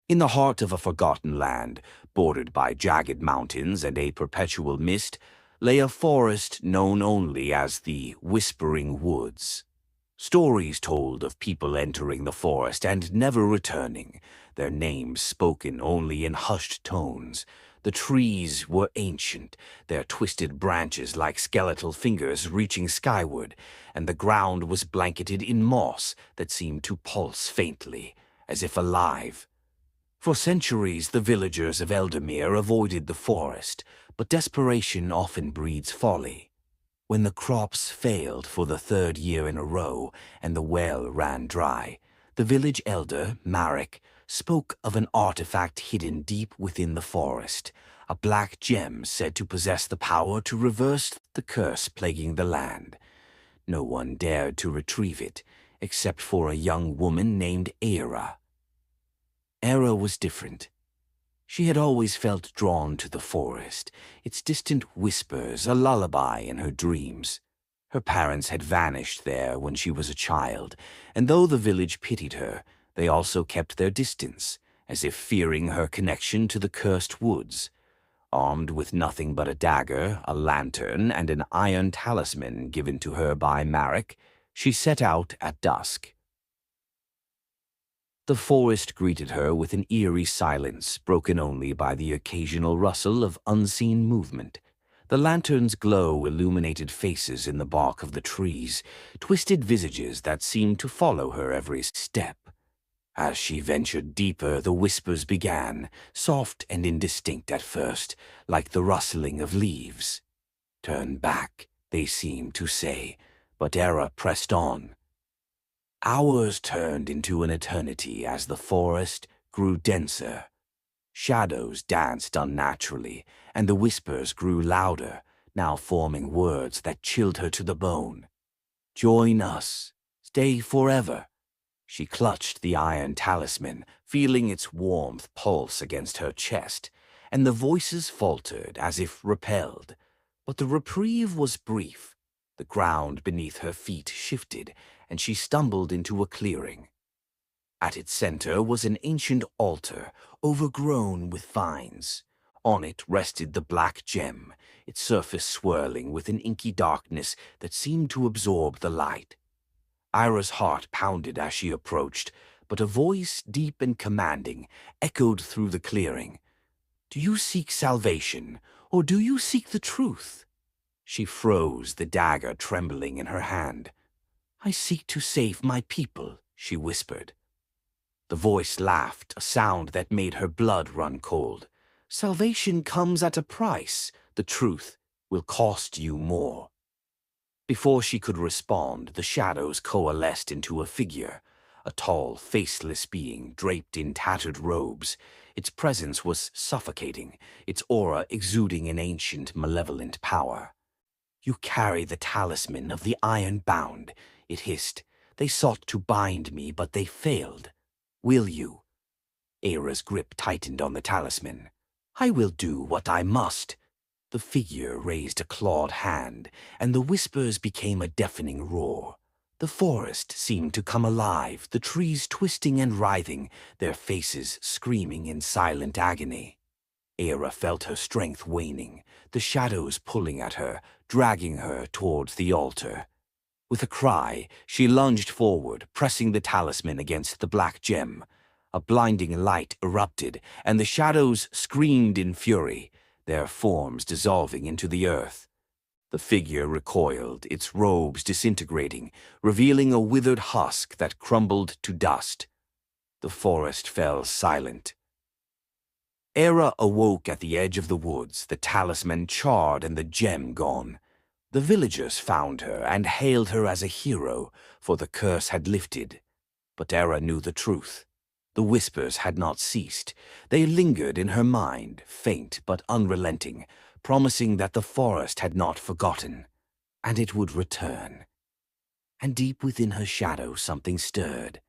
In the heart of a forgotten land, bordered by jagged mountains and a perpetual mist, lay a forest known only as the Whispering Woods. Stories told of people entering the forest and never returning, their names spoken only in hushed tones. The trees were ancient, their twisted branches like skeletal fingers reaching skyward, and the ground was blanketed in moss that seemed to pulse faintly, as if alive. For centuries, the villagers of Eldamir avoided the forest, but desperation often breeds folly. When the crops failed for the third year in a row and the well ran dry, the village elder, Marek, spoke of an artifact hidden deep within the forest, a black gem said to possess the power to reverse the curse plaguing the land. No one dared to retrieve it, except for a young woman named Eira. Eira was different. She had always felt drawn to the forest, its distant whispers a lullaby in her dreams. Her parents had vanished there when she was a child, and though the village pitied her, they also kept their distance, as if fearing her connection to the cursed woods. Armed with nothing but a dagger, a lantern, and an iron talisman given to her by Marek, she set out at dusk. The forest greeted her with an eerie silence, broken only by the occasional rustle of unseen movement. The lantern's glow illuminated faces in the bark of the trees, twisted visages that seemed to follow her every step. As she ventured deeper, the whispers began, soft and indistinct at first, like the rustling of leaves. "Turn back," they seemed to say, but Era pressed on. Hours turned into an eternity as the forest grew denser. Shadows danced unnaturally, and the whispers grew louder, now forming words that chilled her to the bone. "Join us. Stay forever." She clutched the iron talisman, feeling its warmth pulse against her chest, and the voices faltered as if repelled. But the reprieve was brief. The ground beneath her feet shifted, and she stumbled into a clearing. At its center was an ancient altar, overgrown with vines. On it rested the black gem, its surface swirling with an inky darkness that seemed to absorb the light. Ira's heart pounded as she approached, but a voice deep and commanding echoed through the clearing. "Do you seek salvation, or do you seek the truth?" She froze, the dagger trembling in her hand. "I seek to save my people," she whispered. The voice laughed, a sound that made her blood run cold. "Salvation comes at a price. The truth will cost you more." Before she could respond, the shadows coalesced into a figure, a tall, faceless being draped in tattered robes. Its presence was suffocating, its aura exuding an ancient, malevolent power. "You carry the talisman of the Iron Bound," it hissed. "They sought to bind me, but they failed. Will you?" Eira's grip tightened on the talisman. "I will do what I must." The figure raised a clawed hand, and the whispers became a deafening roar. The forest seemed to come alive, the trees twisting and writhing, their faces screaming in silent agony. Eira felt her strength waning, the shadows pulling at her, dragging her towards the altar. With a cry, she lunged forward, pressing the talisman against the black gem. A blinding light erupted, and the shadows screamed in fury, their forms dissolving into the earth. The figure recoiled, its robes disintegrating, revealing a withered husk that crumbled to dust. The forest fell silent. Eira awoke at the edge of the woods, the talisman charred and the gem gone. The villagers found her and hailed her as a hero, for the curse had lifted. But Eira knew the truth. The whispers had not ceased. They lingered in her mind, faint but unrelenting, promising that the forest had not forgotten, and it would return. And deep within her shadow something stirred,